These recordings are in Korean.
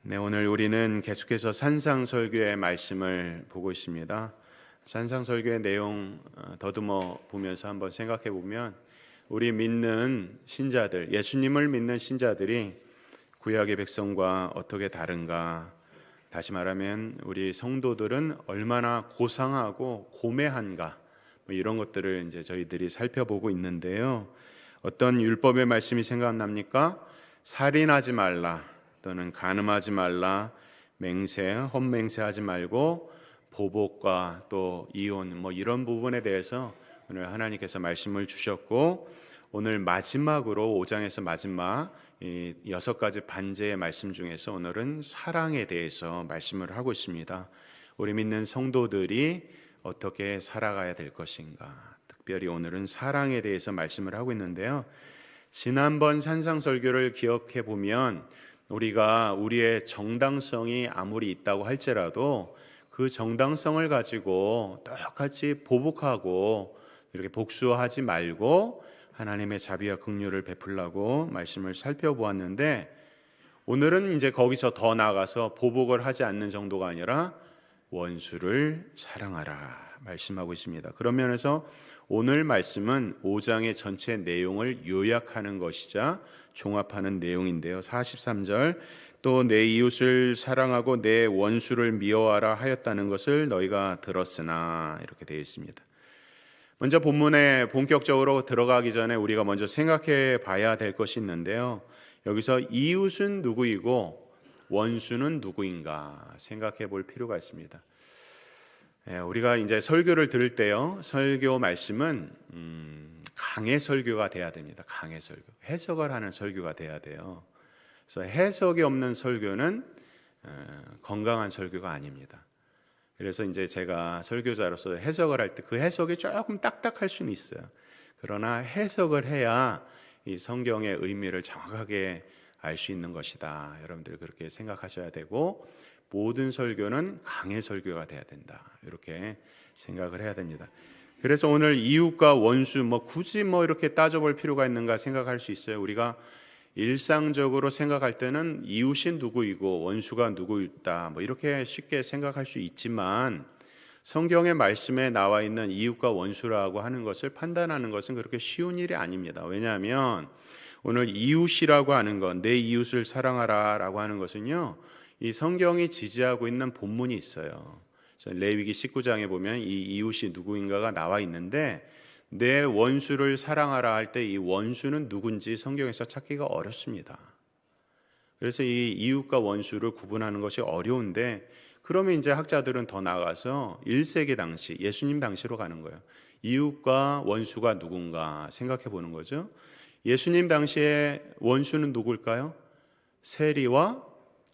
네, 오늘 우리는 계속해서 산상설교의 말씀을 보고 있습니다. 산상설교의 내용 더듬어 보면서 한번 생각해 보면 우리 믿는 신자들, 예수님을 믿는 신자들이 구약의 백성과 어떻게 다른가? 다시 말하면 우리 성도들은 얼마나 고상하고 고매한가? 이런 것들을 이제 저희들이 살펴보고 있는데요. 어떤 율법의 말씀이 생각납니까? 살인하지 말라. 또는 간음하지 말라, 맹세, 헛맹세하지 말고 보복과 또 이혼 이런 부분에 대해서 오늘 하나님께서 말씀을 주셨고, 오늘 마지막으로 5장에서 마지막 이 6가지 반제의 말씀 중에서 오늘은 사랑에 대해서 말씀을 하고 있습니다. 우리 믿는 성도들이 어떻게 살아가야 될 것인가, 특별히 오늘은 사랑에 대해서 말씀을 하고 있는데요. 지난번 산상설교를 기억해 보면 우리가 우리의 정당성이 아무리 있다고 할지라도 그 정당성을 가지고 똑같이 보복하고 이렇게 복수하지 말고 하나님의 자비와 긍휼을 베풀라고 말씀을 살펴보았는데, 오늘은 이제 거기서 더 나아가서 보복을 하지 않는 정도가 아니라 원수를 사랑하라 말씀하고 있습니다. 그런 면에서 오늘 말씀은 5장의 전체 내용을 요약하는 것이자 종합하는 내용인데요. 43절, 또 내 이웃을 사랑하고 내 원수를 미워하라 하였다는 것을 너희가 들었으나, 이렇게 되어 있습니다. 먼저 본문에 본격적으로 들어가기 전에 우리가 먼저 생각해 봐야 될 것이 있는데요. 여기서 이웃은 누구이고 원수는 누구인가 생각해 볼 필요가 있습니다. 우리가 이제 설교를 들을 때요, 설교 말씀은 강해 설교가 돼야 됩니다. 강해 설교, 해석을 하는 설교가 돼야 돼요. 그래서 해석이 없는 설교는 건강한 설교가 아닙니다. 그래서 이제 제가 설교자로서 해석을 할 때 그 해석이 조금 딱딱할 수는 있어요. 그러나 해석을 해야 이 성경의 의미를 정확하게 알 수 있는 것이다. 여러분들 그렇게 생각하셔야 되고, 모든 설교는 강의 설교가 돼야 된다. 이렇게 생각을 해야 됩니다. 그래서 오늘 이웃과 원수 굳이 이렇게 따져볼 필요가 있는가 생각할 수 있어요. 우리가 일상적으로 생각할 때는 이웃이 누구이고 원수가 누구이다 이렇게 쉽게 생각할 수 있지만, 성경의 말씀에 나와 있는 이웃과 원수라고 하는 것을 판단하는 것은 그렇게 쉬운 일이 아닙니다. 왜냐하면 오늘 이웃이라고 하는 것, 내 이웃을 사랑하라 라고 하는 것은요, 이 성경이 지지하고 있는 본문이 있어요. 레위기 19장에 보면 이 이웃이 누구인가가 나와 있는데, 내 원수를 사랑하라 할 때 이 원수는 누군지 성경에서 찾기가 어렵습니다. 그래서 이 이웃과 원수를 구분하는 것이 어려운데, 그러면 이제 학자들은 더 나아가서 1세기 당시, 예수님 당시로 가는 거예요. 이웃과 원수가 누군가 생각해 보는 거죠. 예수님 당시에 원수는 누굴까요? 세리와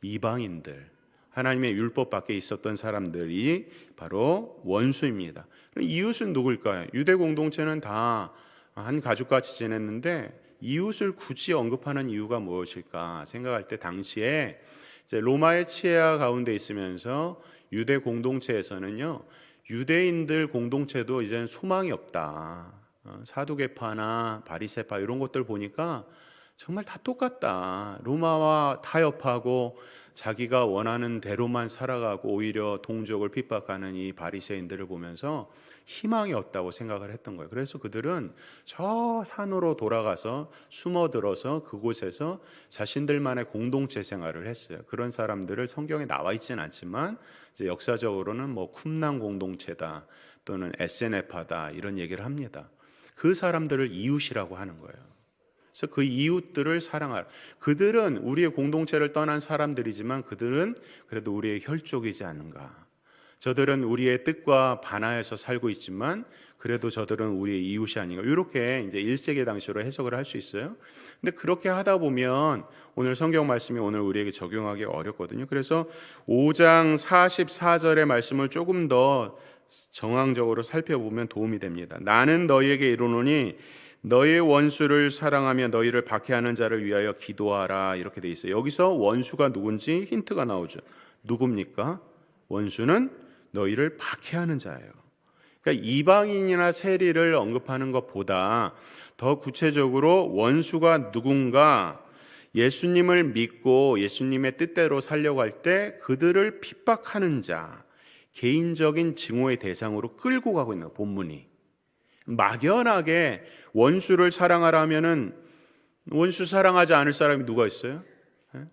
이방인들, 하나님의 율법 밖에 있었던 사람들이 바로 원수입니다. 이웃은 누굴까요? 유대 공동체는 다 한 가족같이 지냈는데 이웃을 굳이 언급하는 이유가 무엇일까 생각할 때, 당시에 이제 로마의 치하 가운데 있으면서 유대 공동체에서는요, 유대인들 공동체도 이제는 소망이 없다. 사두개파나 바리새파 이런 것들 보니까 정말 다 똑같다. 로마와 타협하고 자기가 원하는 대로만 살아가고 오히려 동족을 핍박하는 이 바리새인들을 보면서 희망이 없다고 생각을 했던 거예요. 그래서 그들은 저 산으로 돌아가서 숨어들어서 그곳에서 자신들만의 공동체 생활을 했어요. 그런 사람들을 성경에 나와 있지는 않지만 이제 역사적으로는 쿰난 공동체다 또는 SNF하다 이런 얘기를 합니다. 그 사람들을 이웃이라고 하는 거예요. 그래서 그 이웃들을 사랑하라. 그들은 우리의 공동체를 떠난 사람들이지만 그들은 그래도 우리의 혈족이지 않은가. 저들은 우리의 뜻과 반하여서 살고 있지만 그래도 저들은 우리의 이웃이 아닌가. 이렇게 이제 1세기 당시로 해석을 할 수 있어요. 근데 그렇게 하다 보면 오늘 성경 말씀이 오늘 우리에게 적용하기 어렵거든요. 그래서 5장 44절의 말씀을 조금 더 정황적으로 살펴보면 도움이 됩니다. 나는 너희에게 이르노니 너희의 원수를 사랑하며 너희를 박해하는 자를 위하여 기도하라, 이렇게 돼 있어요. 여기서 원수가 누군지 힌트가 나오죠. 누굽니까? 원수는 너희를 박해하는 자예요. 그러니까 이방인이나 세리를 언급하는 것보다 더 구체적으로 원수가 누군가, 예수님을 믿고 예수님의 뜻대로 살려고 할 때 그들을 핍박하는 자, 개인적인 증오의 대상으로 끌고 가고 있는 본문이. 막연하게 원수를 사랑하라 하면은 원수 사랑하지 않을 사람이 누가 있어요?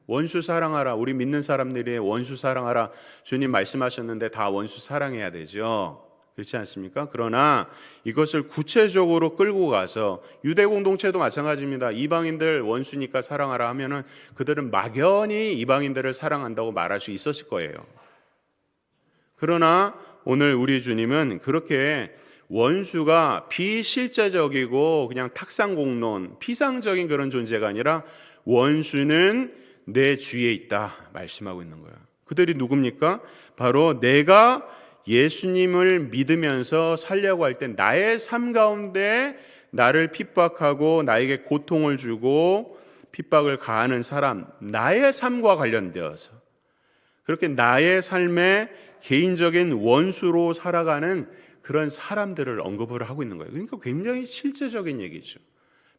원수 사랑하라. 우리 믿는 사람들이 원수 사랑하라. 주님 말씀하셨는데 다 원수 사랑해야 되죠. 그렇지 않습니까? 그러나 이것을 구체적으로 끌고 가서 유대 공동체도 마찬가지입니다. 이방인들 원수니까 사랑하라 하면은 그들은 막연히 이방인들을 사랑한다고 말할 수 있었을 거예요. 그러나 오늘 우리 주님은 그렇게 원수가 비실제적이고 그냥 탁상공론, 피상적인 그런 존재가 아니라 원수는 내 주위에 있다 말씀하고 있는 거예요. 그들이 누굽니까? 바로 내가 예수님을 믿으면서 살려고 할 때 나의 삶 가운데 나를 핍박하고 나에게 고통을 주고 핍박을 가하는 사람, 나의 삶과 관련되어서 그렇게 나의 삶에 개인적인 원수로 살아가는 그런 사람들을 언급을 하고 있는 거예요. 그러니까 굉장히 실제적인 얘기죠.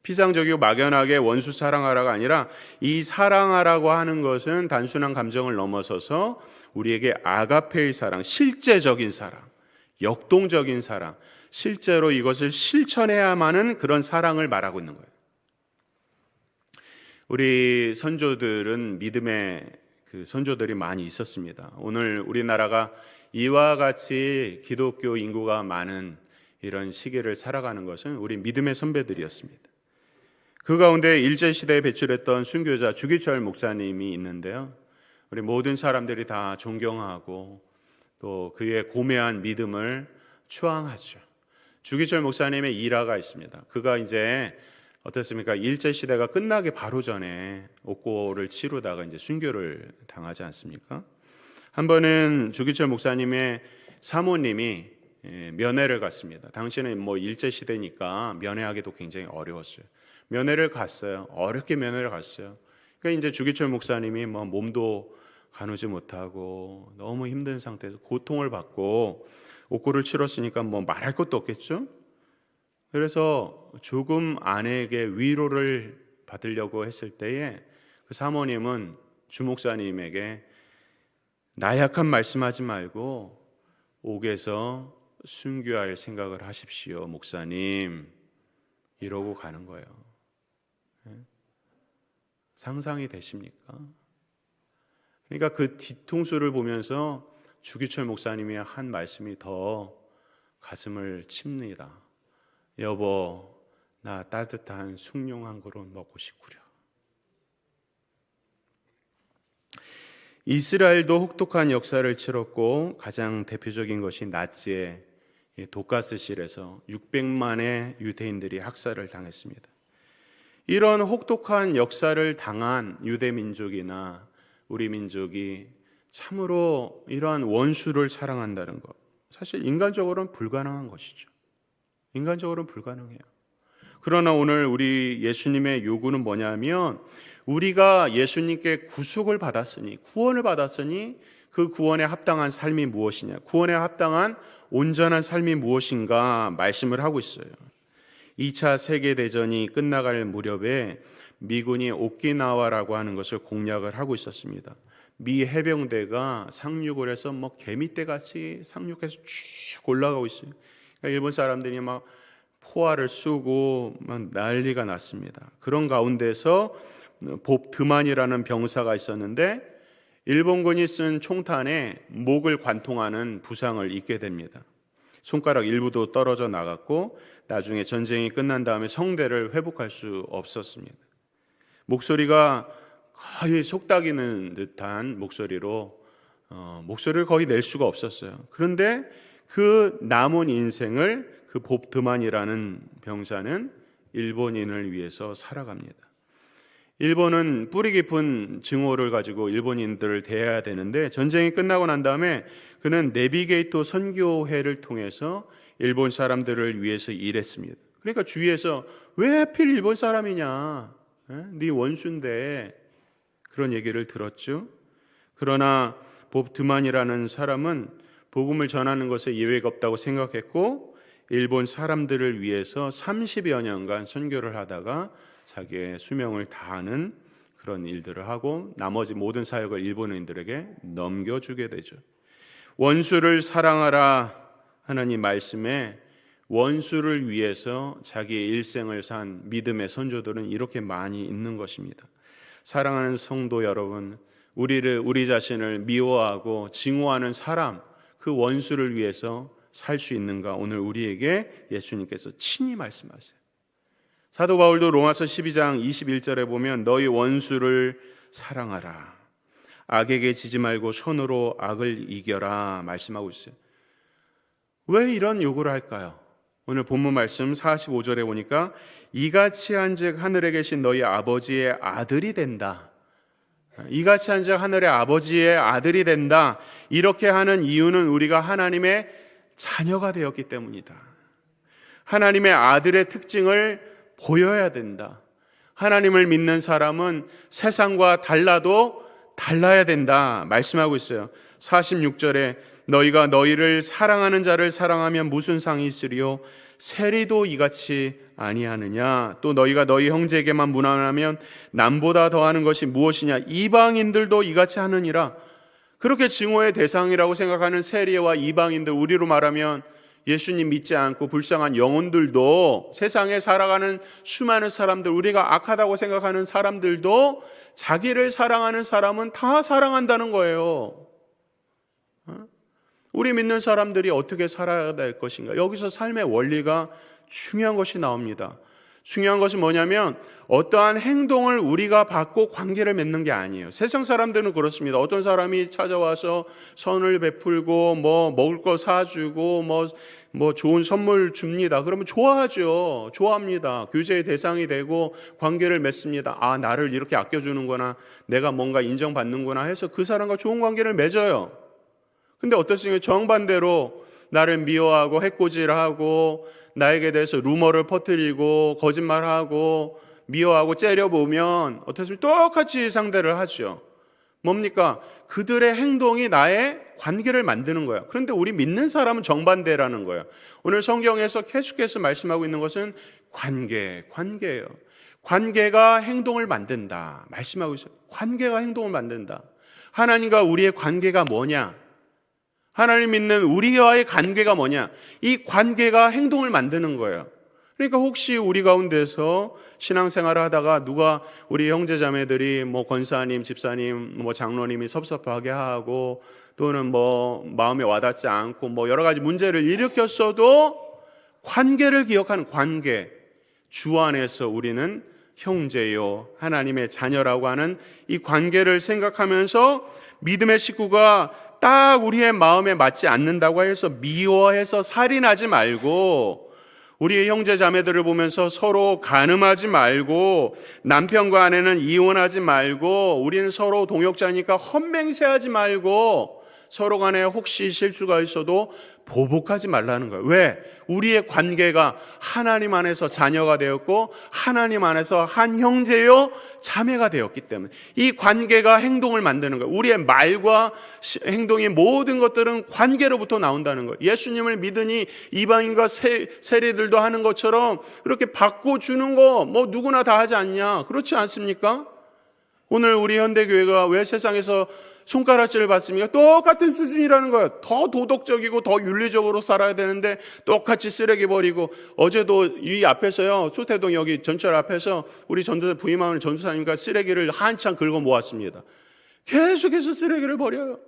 피상적이고 막연하게 원수 사랑하라가 아니라 이 사랑하라고 하는 것은 단순한 감정을 넘어서서 우리에게 아가페의 사랑, 실제적인 사랑, 역동적인 사랑, 실제로 이것을 실천해야만은 그런 사랑을 말하고 있는 거예요. 우리 선조들은 믿음의 그 선조들이 많이 있었습니다. 오늘 우리나라가 이와 같이 기독교 인구가 많은 이런 시기를 살아가는 것은 우리 믿음의 선배들이었습니다. 그 가운데 일제시대에 배출했던 순교자 주기철 목사님이 있는데요. 우리 모든 사람들이 다 존경하고 또 그의 고매한 믿음을 추앙하죠. 주기철 목사님의 일화가 있습니다. 그가 이제 어떻습니까? 일제시대가 끝나기 바로 전에 옥고를 치르다가 이제 순교를 당하지 않습니까? 한 번은 주기철 목사님의 사모님이 면회를 갔습니다. 당시에는 뭐 일제시대니까 면회하기도 굉장히 어려웠어요. 면회를 갔어요. 어렵게 면회를 갔어요. 그러니까 이제 주기철 목사님이 뭐 몸도 가누지 못하고 너무 힘든 상태에서 고통을 받고 옥고를 치렀으니까 뭐 말할 것도 없겠죠. 그래서 조금 아내에게 위로를 받으려고 했을 때에 그 사모님은 주 목사님에게 나약한 말씀하지 말고 옥에서 순교할 생각을 하십시오, 목사님. 이러고 가는 거예요. 상상이 되십니까? 그러니까 그 뒤통수를 보면서 주기철 목사님이 한 말씀이 더 가슴을 칩니다. 여보, 나 따뜻한 숭늉 한 그릇 먹고 싶구려. 이스라엘도 혹독한 역사를 치렀고 가장 대표적인 것이 나치의 독가스실에서 600만의 유대인들이 학살을 당했습니다. 이런 혹독한 역사를 당한 유대 민족이나 우리 민족이 참으로 이러한 원수를 사랑한다는 것, 사실 인간적으로는 불가능한 것이죠. 인간적으로는 불가능해요. 그러나 오늘 우리 예수님의 요구는 뭐냐면 우리가 예수님께 구속을 받았으니, 구원을 받았으니 그 구원에 합당한 삶이 무엇이냐, 구원에 합당한 온전한 삶이 무엇인가 말씀을 하고 있어요. 2차 세계대전이 끝나갈 무렵에 미군이 오키나와라고 하는 것을 공략을 하고 있었습니다. 미 해병대가 상륙을 해서 뭐 개미떼같이 상륙해서 쭉 올라가고 있어요. 그러니까 일본 사람들이 막 포화를 쏘고 막 난리가 났습니다. 그런 가운데서 봅 드만이라는 병사가 있었는데 일본군이 쓴 총탄에 목을 관통하는 부상을 입게 됩니다. 손가락 일부도 떨어져 나갔고 나중에 전쟁이 끝난 다음에 성대를 회복할 수 없었습니다. 목소리가 거의 속닥이는 듯한 목소리로 목소리를 거의 낼 수가 없었어요. 그런데 그 남은 인생을 그 봅 드만이라는 병사는 일본인을 위해서 살아갑니다. 일본은 뿌리 깊은 증오를 가지고 일본인들을 대해야 되는데 전쟁이 끝나고 난 다음에 그는 내비게이터 선교회를 통해서 일본 사람들을 위해서 일했습니다. 그러니까 주위에서 왜 하필 일본 사람이냐, 네 원수인데, 그런 얘기를 들었죠. 그러나 봅 드만이라는 사람은 복음을 전하는 것에 예외가 없다고 생각했고 일본 사람들을 위해서 30여 년간 선교를 하다가 자기의 수명을 다하는 그런 일들을 하고 나머지 모든 사역을 일본인들에게 넘겨주게 되죠. 원수를 사랑하라 하는 이 말씀에 원수를 위해서 자기의 일생을 산 믿음의 선조들은 이렇게 많이 있는 것입니다. 사랑하는 성도 여러분, 우리 자신을 미워하고 증오하는 사람, 그 원수를 위해서 살 수 있는가? 오늘 우리에게 예수님께서 친히 말씀하세요. 사도 바울도 로마서 12장 21절에 보면 너희 원수를 사랑하라. 악에게 지지 말고 손으로 악을 이겨라 말씀하고 있어요. 왜 이런 요구를 할까요? 오늘 본문 말씀 45절에 보니까 이같이 한즉 하늘에 계신 너희 아버지의 아들이 된다. 이같이 한즉 하늘의 아버지의 아들이 된다. 이렇게 하는 이유는 우리가 하나님의 자녀가 되었기 때문이다. 하나님의 아들의 특징을 보여야 된다. 하나님을 믿는 사람은 세상과 달라도 달라야 된다 말씀하고 있어요. 46절에 너희가 너희를 사랑하는 자를 사랑하면 무슨 상이 있으리요? 세리도 이같이 아니하느냐? 또 너희가 너희 형제에게만 무난하면 남보다 더하는 것이 무엇이냐? 이방인들도 이같이 하느니라. 그렇게 증오의 대상이라고 생각하는 세리와 이방인들, 우리로 말하면 예수님 믿지 않고 불쌍한 영혼들도, 세상에 살아가는 수많은 사람들, 우리가 악하다고 생각하는 사람들도 자기를 사랑하는 사람은 다 사랑한다는 거예요. 우리 믿는 사람들이 어떻게 살아야 될 것인가? 여기서 삶의 원리가 중요한 것이 나옵니다. 중요한 것이 뭐냐면 어떠한 행동을 우리가 받고 관계를 맺는 게 아니에요. 세상 사람들은 그렇습니다. 어떤 사람이 찾아와서 선을 베풀고 뭐 먹을 거 사주고 뭐 좋은 선물 줍니다. 그러면 좋아하죠. 좋아합니다. 교제의 대상이 되고 관계를 맺습니다. 아, 나를 이렇게 아껴주는구나, 내가 뭔가 인정받는구나 해서 그 사람과 좋은 관계를 맺어요. 근데 어떻습니까? 정반대로 나를 미워하고 해코지하고 나에게 대해서 루머를 퍼뜨리고 거짓말하고 미워하고 째려보면 어떻습니까? 똑같이 상대를 하죠. 뭡니까? 그들의 행동이 나의 관계를 만드는 거예요. 그런데 우리 믿는 사람은 정반대라는 거예요. 오늘 성경에서 계속해서 말씀하고 있는 것은 관계예요. 관계가 행동을 만든다 말씀하고 있어요. 관계가 행동을 만든다. 하나님과 우리의 관계가 뭐냐? 하나님 믿는 우리와의 관계가 뭐냐? 이 관계가 행동을 만드는 거예요. 그러니까 혹시 우리 가운데서 신앙생활을 하다가 누가 우리 형제자매들이 뭐 권사님, 집사님, 뭐 장로님이 섭섭하게 하고 또는 뭐 마음에 와닿지 않고 뭐 여러 가지 문제를 일으켰어도 관계를 기억하는 관계, 주 안에서 우리는 형제요 하나님의 자녀라고 하는 이 관계를 생각하면서 믿음의 식구가 딱 우리의 마음에 맞지 않는다고 해서 미워해서 살인하지 말고, 우리의 형제 자매들을 보면서 서로 간음하지 말고, 남편과 아내는 이혼하지 말고, 우리는 서로 동역자니까 헛맹세하지 말고, 서로 간에 혹시 실수가 있어도 보복하지 말라는 거예요. 왜? 우리의 관계가 하나님 안에서 자녀가 되었고 하나님 안에서 한 형제요 자매가 되었기 때문에 이 관계가 행동을 만드는 거예요. 우리의 말과 행동의 모든 것들은 관계로부터 나온다는 거예요. 예수님을 믿으니 이방인과 세리들도 하는 것처럼 그렇게 받고 주는 거 뭐 누구나 다 하지 않냐? 그렇지 않습니까? 오늘 우리 현대교회가 왜 세상에서 손가락질을 받습니까? 똑같은 수준이라는 거예요. 더 도덕적이고 더 윤리적으로 살아야 되는데 똑같이 쓰레기 버리고, 어제도 이 앞에서요, 소태동 여기 전철 앞에서 우리 전도사 부임하는 전도사님과 쓰레기를 한참 긁어 모았습니다. 계속해서 쓰레기를 버려요.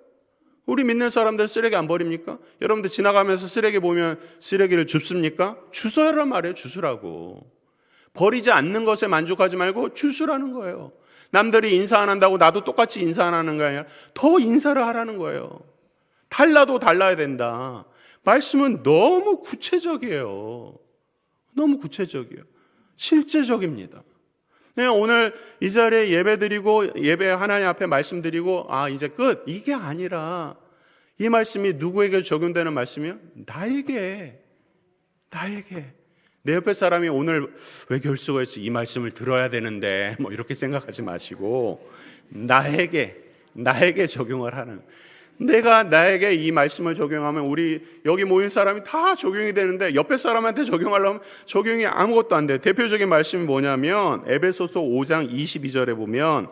우리 믿는 사람들 쓰레기 안 버립니까? 여러분들 지나가면서 쓰레기 보면 쓰레기를 줍습니까? 주워란 말이에요. 주스라고. 버리지 않는 것에 만족하지 말고 주스라는 거예요. 남들이 인사 안 한다고 나도 똑같이 인사 안 하는 거 아니라 더 인사를 하라는 거예요. 달라도 달라야 된다. 말씀은 너무 구체적이에요. 너무 구체적이에요. 실제적입니다. 오늘 이 자리에 예배 드리고 예배 하나님 앞에 말씀 드리고 이제 끝, 이게 아니라 이 말씀이 누구에게 적용되는 말씀이요? 나에게. 내 옆에 사람이 오늘 왜 결석을 했지? 이 말씀을 들어야 되는데 뭐 이렇게 생각하지 마시고 나에게 적용을 하는, 내가 나에게 이 말씀을 적용하면 우리 여기 모인 사람이 다 적용이 되는데 옆에 사람한테 적용하려면 적용이 아무것도 안 돼. 대표적인 말씀이 뭐냐면 에베소서 5장 22절에 보면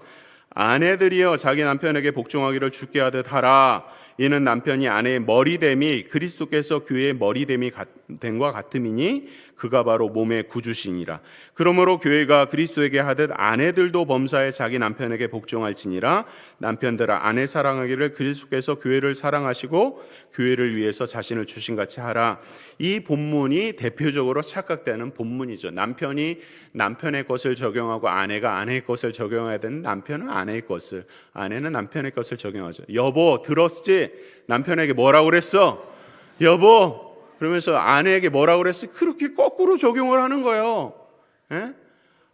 아내들이여 자기 남편에게 복종하기를 주께 하듯 하라. 이는 남편이 아내의 머리됨이 그리스도께서 교회의 머리됨이 됨과 같음이니 그가 바로 몸의 구주시니라. 그러므로 교회가 그리스도에게 하듯 아내들도 범사에 자기 남편에게 복종할지니라. 남편들아 아내 사랑하기를 그리스도께서 교회를 사랑하시고 교회를 위해서 자신을 주신 같이 하라. 이 본문이 대표적으로 착각되는 본문이죠. 남편이 남편의 것을 적용하고 아내가 아내의 것을 적용해야 되는, 남편은 아내의 것을, 아내는 남편의 것을 적용하죠. 여보 들었지? 남편에게 뭐라고 그랬어? 여보 그러면서 아내에게 뭐라고 그랬어? 그렇게 거꾸로 적용을 하는 거예요. 에?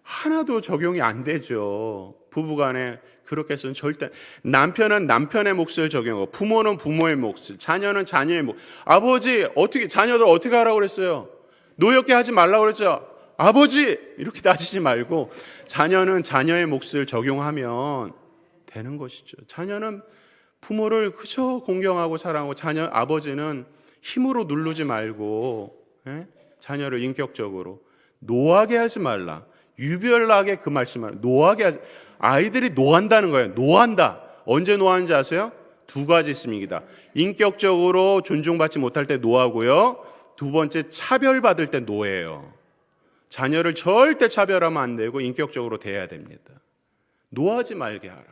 하나도 적용이 안 되죠. 부부간에 그렇게 해서는 절대. 남편은 남편의 몫을 적용하고 부모는 부모의 몫을, 자녀는 자녀의 몫. 아버지 어떻게 자녀들 어떻게 하라고 그랬어요? 노엽게 하지 말라고 그랬죠. 아버지 이렇게 따지지 말고 자녀는 자녀의 몫을 적용하면 되는 것이죠. 자녀는 부모를 그저 공경하고 사랑하고 아버지는 힘으로 누르지 말고 자녀를 인격적으로 노하게 하지 말라. 유별나게 그 말씀을 노하게 하지. 아이들이 노한다는 거예요. 노한다. 언제 노하는지 아세요? 두 가지 있습니다. 인격적으로 존중받지 못할 때 노하고요. 두 번째 차별받을 때 노예요. 자녀를 절대 차별하면 안 되고 인격적으로 대해야 됩니다. 노하지 말게 하라.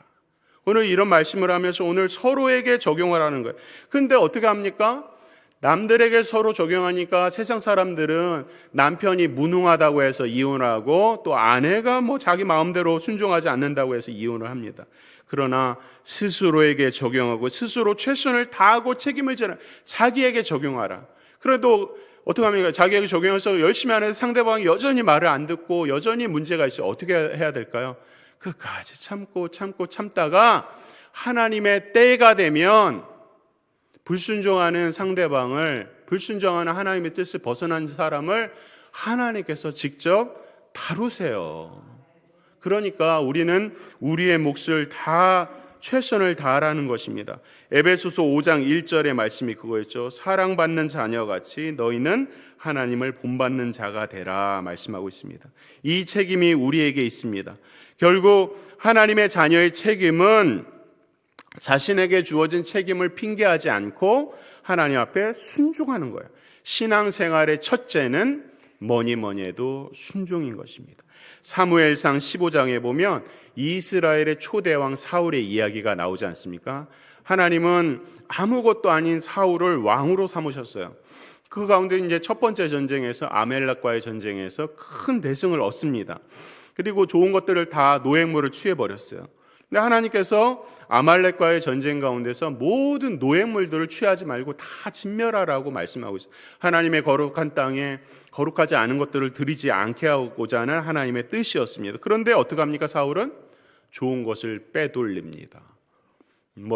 오늘 이런 말씀을 하면서 오늘 서로에게 적용을 하는 거예요. 근데 어떻게 합니까? 남들에게 서로 적용하니까 세상 사람들은 남편이 무능하다고 해서 이혼하고 또 아내가 자기 마음대로 순종하지 않는다고 해서 이혼을 합니다. 그러나 스스로에게 적용하고 스스로 최선을 다하고 책임을 져라. 자기에게 적용하라. 그래도 어떻게 합니까? 자기에게 적용해서 열심히 하는데 상대방이 여전히 말을 안 듣고 여전히 문제가 있어요. 어떻게 해야 될까요? 끝까지 참다가 하나님의 때가 되면 불순종하는 상대방을, 불순종하는 하나님의 뜻을 벗어난 사람을 하나님께서 직접 다루세요. 그러니까 우리는 우리의 몫을 다 최선을 다하라는 것입니다. 에베소서 5장 1절의 말씀이 그거였죠. 사랑받는 자녀같이 너희는 하나님을 본받는 자가 되라 말씀하고 있습니다. 이 책임이 우리에게 있습니다. 결국 하나님의 자녀의 책임은 자신에게 주어진 책임을 핑계하지 않고 하나님 앞에 순종하는 거예요. 신앙생활의 첫째는 뭐니 해도 순종인 것입니다. 사무엘상 15장에 보면 이스라엘의 초대왕 사울의 이야기가 나오지 않습니까? 하나님은 아무것도 아닌 사울을 왕으로 삼으셨어요. 그 가운데 이제 첫 번째 전쟁에서 아멜렉과의 전쟁에서 큰 대승을 얻습니다. 그리고 좋은 것들을 다 노획물을 취해버렸어요. 근데 하나님께서 아말렉과의 전쟁 가운데서 모든 노획물들을 취하지 말고 다 진멸하라고 말씀하고 있어요. 하나님의 거룩한 땅에 거룩하지 않은 것들을 들이지 않게 하고자 하는 하나님의 뜻이었습니다. 그런데 어떻게 합니까? 사울은 좋은 것을 빼돌립니다.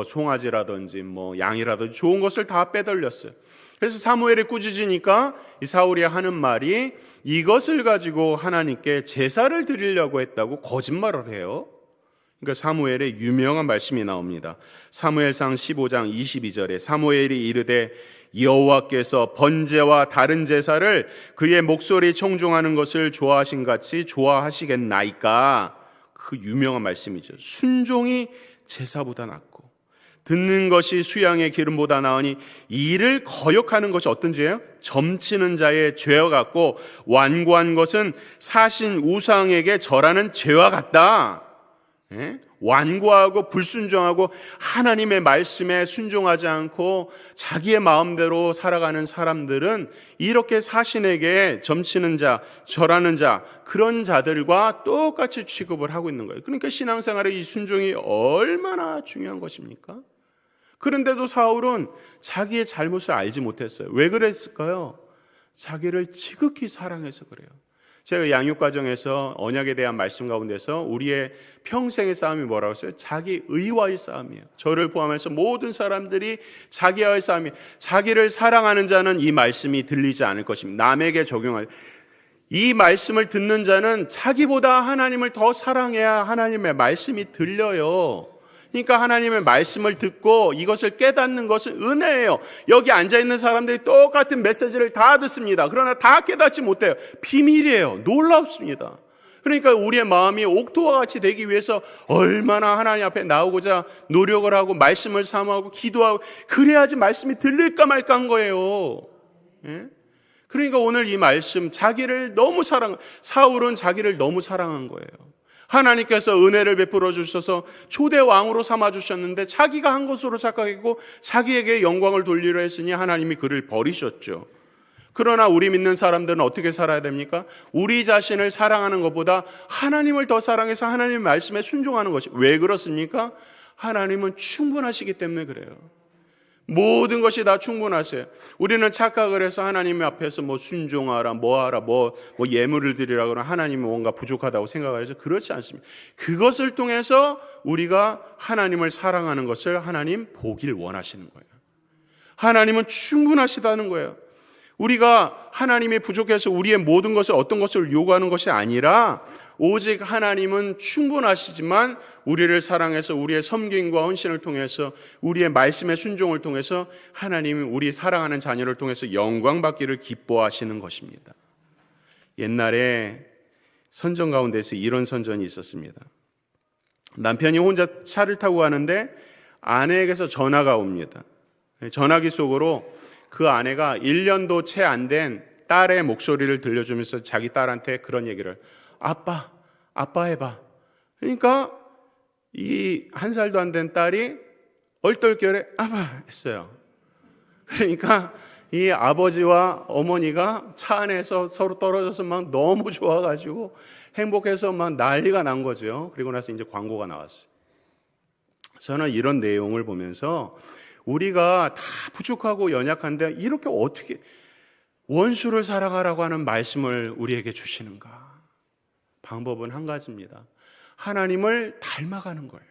송아지라든지 양이라든지 좋은 것을 다 빼돌렸어요. 그래서 사무엘이 꾸짖으니까 이 사울이 하는 말이 이것을 가지고 하나님께 제사를 드리려고 했다고 거짓말을 해요. 그러니까 사무엘의 유명한 말씀이 나옵니다. 사무엘상 15장 22절에 사무엘이 이르되 여호와께서 번제와 다른 제사를 그의 목소리 청중하는 것을 좋아하신 같이 좋아하시겠나이까. 그 유명한 말씀이죠. 순종이 제사보다 낫고 듣는 것이 수양의 기름보다 나으니 이를 거역하는 것이 어떤 죄예요? 점치는 자의 죄와 같고 완고한 것은 사신 우상에게 절하는 죄와 같다. 완고하고 불순종하고 하나님의 말씀에 순종하지 않고 자기의 마음대로 살아가는 사람들은 이렇게 사신에게 점치는 자, 절하는 자, 그런 자들과 똑같이 취급을 하고 있는 거예요. 그러니까 신앙생활의 이 순종이 얼마나 중요한 것입니까? 그런데도 사울은 자기의 잘못을 알지 못했어요. 왜 그랬을까요? 자기를 지극히 사랑해서 그래요. 제가 양육 과정에서 언약에 대한 말씀 가운데서 우리의 평생의 싸움이 뭐라고 했어요? 자기 의와의 싸움이에요. 저를 포함해서 모든 사람들이 자기와의 싸움이에요. 자기를 사랑하는 자는 이 말씀이 들리지 않을 것입니다. 남에게 적용할 이 말씀을 듣는 자는 자기보다 하나님을 더 사랑해야 하나님의 말씀이 들려요. 그러니까 하나님의 말씀을 듣고 이것을 깨닫는 것은 은혜예요. 여기 앉아있는 사람들이 똑같은 메시지를 다 듣습니다. 그러나 다 깨닫지 못해요. 비밀이에요. 놀랍습니다. 그러니까 우리의 마음이 옥토와 같이 되기 위해서 얼마나 하나님 앞에 나오고자 노력을 하고 말씀을 사모하고 기도하고 그래야지 말씀이 들릴까 말까 한 거예요. 예? 그러니까 오늘 이 말씀, 자기를 너무 사울은 자기를 너무 사랑한 거예요. 하나님께서 은혜를 베풀어 주셔서 초대 왕으로 삼아 주셨는데 자기가 한 것으로 착각했고 자기에게 영광을 돌리려 했으니 하나님이 그를 버리셨죠. 그러나 우리 믿는 사람들은 어떻게 살아야 됩니까? 우리 자신을 사랑하는 것보다 하나님을 더 사랑해서 하나님의 말씀에 순종하는 것이. 왜 그렇습니까? 하나님은 충분하시기 때문에 그래요. 모든 것이 다 충분하세요. 우리는 착각을 해서 하나님 앞에서 뭐 순종하라, 뭐하라, 뭐 예물을 드리라 그러면 하나님은 뭔가 부족하다고 생각을 해서 그렇지 않습니다. 그것을 통해서 우리가 하나님을 사랑하는 것을 하나님 보길 원하시는 거예요. 하나님은 충분하시다는 거예요. 우리가 하나님이 부족해서 우리의 모든 것을 어떤 것을 요구하는 것이 아니라 오직 하나님은 충분하시지만 우리를 사랑해서 우리의 섬김과 헌신을 통해서 우리의 말씀의 순종을 통해서 하나님이 우리 사랑하는 자녀를 통해서 영광 받기를 기뻐하시는 것입니다. 옛날에 선전 가운데서 이런 선전이 있었습니다. 남편이 혼자 차를 타고 가는데 아내에게서 전화가 옵니다. 전화기 속으로 그 아내가 1년도 채 안 된 딸의 목소리를 들려주면서 자기 딸한테 그런 얘기를, 아빠 해봐. 그러니까 이 1살도 안 된 딸이 얼떨결에 아빠 했어요. 그러니까 이 아버지와 어머니가 차 안에서 서로 떨어져서 막 너무 좋아가지고 행복해서 막 난리가 난 거죠. 그리고 나서 이제 광고가 나왔어요. 저는 이런 내용을 보면서 우리가 다 부족하고 연약한데 이렇게 어떻게 원수를 사랑하라고 하는 말씀을 우리에게 주시는가? 방법은 한 가지입니다. 하나님을 닮아가는 거예요.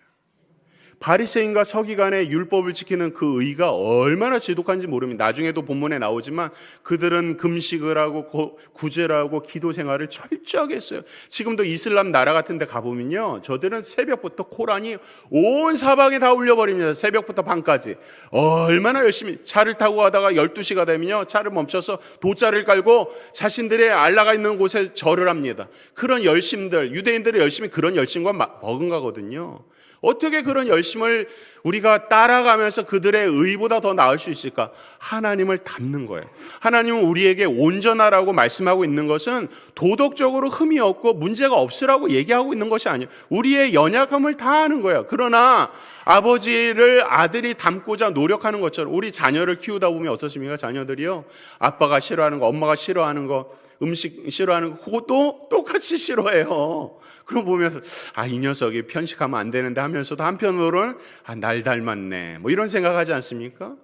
바리새인과 서기관의 율법을 지키는 그 의가 얼마나 지독한지 모릅니다. 나중에도 본문에 나오지만 그들은 금식을 하고 구제를 하고 기도 생활을 철저하게 했어요. 지금도 이슬람 나라 같은 데 가보면요, 저들은 새벽부터 코란이 온 사방에 다 울려버립니다. 새벽부터 밤까지. 얼마나 열심히 차를 타고 가다가 12시가 되면요, 차를 멈춰서 돗자를 깔고 자신들의 알라가 있는 곳에 절을 합니다. 그런 열심들, 유대인들의 열심이 그런 열심과 버금가거든요. 어떻게 그런 열심을 우리가 따라가면서 그들의 의보다 더 나을 수 있을까? 하나님을 닮는 거예요. 하나님은 우리에게 온전하라고 말씀하고 있는 것은 도덕적으로 흠이 없고 문제가 없으라고 얘기하고 있는 것이 아니에요. 우리의 연약함을 다 아는 거예요. 그러나 아버지를 아들이 닮고자 노력하는 것처럼 우리 자녀를 키우다 보면 어떻습니까? 자녀들이요, 아빠가 싫어하는 거, 엄마가 싫어하는 거, 음식 싫어하는 거, 그것도 똑같이 싫어해요. 그럼 보면서 이 녀석이 편식하면 안 되는데 하면서도 한편으로는 날 닮았네, 뭐 이런 생각하지 않습니까?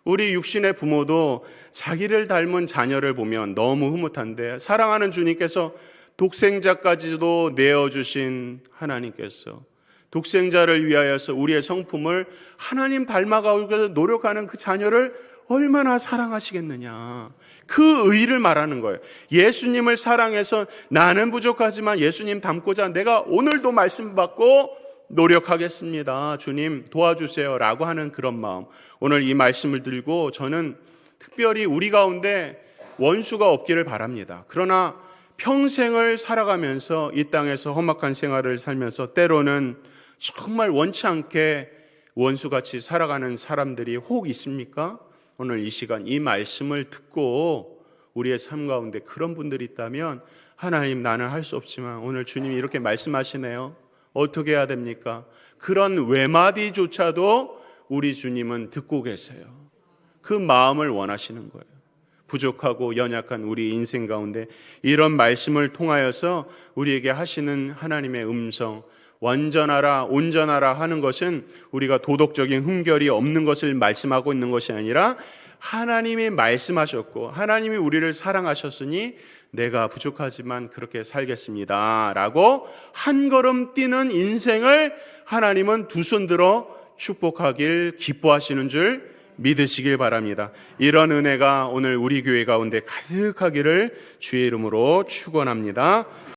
우리 육신의 부모도 자기를 닮은 자녀를 보면 너무 흐뭇한데, 사랑하는 주님께서 독생자까지도 내어주신 하나님께서 독생자를 위하여서 우리의 성품을 하나님 닮아가기 위해서 노력하는 그 자녀를 얼마나 사랑하시겠느냐, 그 의의를 말하는 거예요. 예수님을 사랑해서 나는 부족하지만 예수님 닮고자 내가 오늘도 말씀 받고 노력하겠습니다, 주님 도와주세요 라고 하는 그런 마음. 오늘 이 말씀을 들고 저는 특별히 우리 가운데 원수가 없기를 바랍니다. 그러나 평생을 살아가면서 이 땅에서 험악한 생활을 살면서 때로는 정말 원치 않게 원수같이 살아가는 사람들이 혹 있습니까? 오늘 이 시간 이 말씀을 듣고 우리의 삶 가운데 그런 분들이 있다면, 하나님 나는 할 수 없지만 오늘 주님이 이렇게 말씀하시네요. 어떻게 해야 됩니까? 그런 외마디조차도 우리 주님은 듣고 계세요. 그 마음을 원하시는 거예요. 부족하고 연약한 우리 인생 가운데 이런 말씀을 통하여서 우리에게 하시는 하나님의 음성, 완전하라 온전하라 하는 것은 우리가 도덕적인 흠결이 없는 것을 말씀하고 있는 것이 아니라 하나님이 말씀하셨고 하나님이 우리를 사랑하셨으니 내가 부족하지만 그렇게 살겠습니다 라고 한 걸음 뛰는 인생을 하나님은 두 손 들어 축복하길 기뻐하시는 줄 믿으시길 바랍니다. 이런 은혜가 오늘 우리 교회 가운데 가득하기를 주의 이름으로 축원합니다.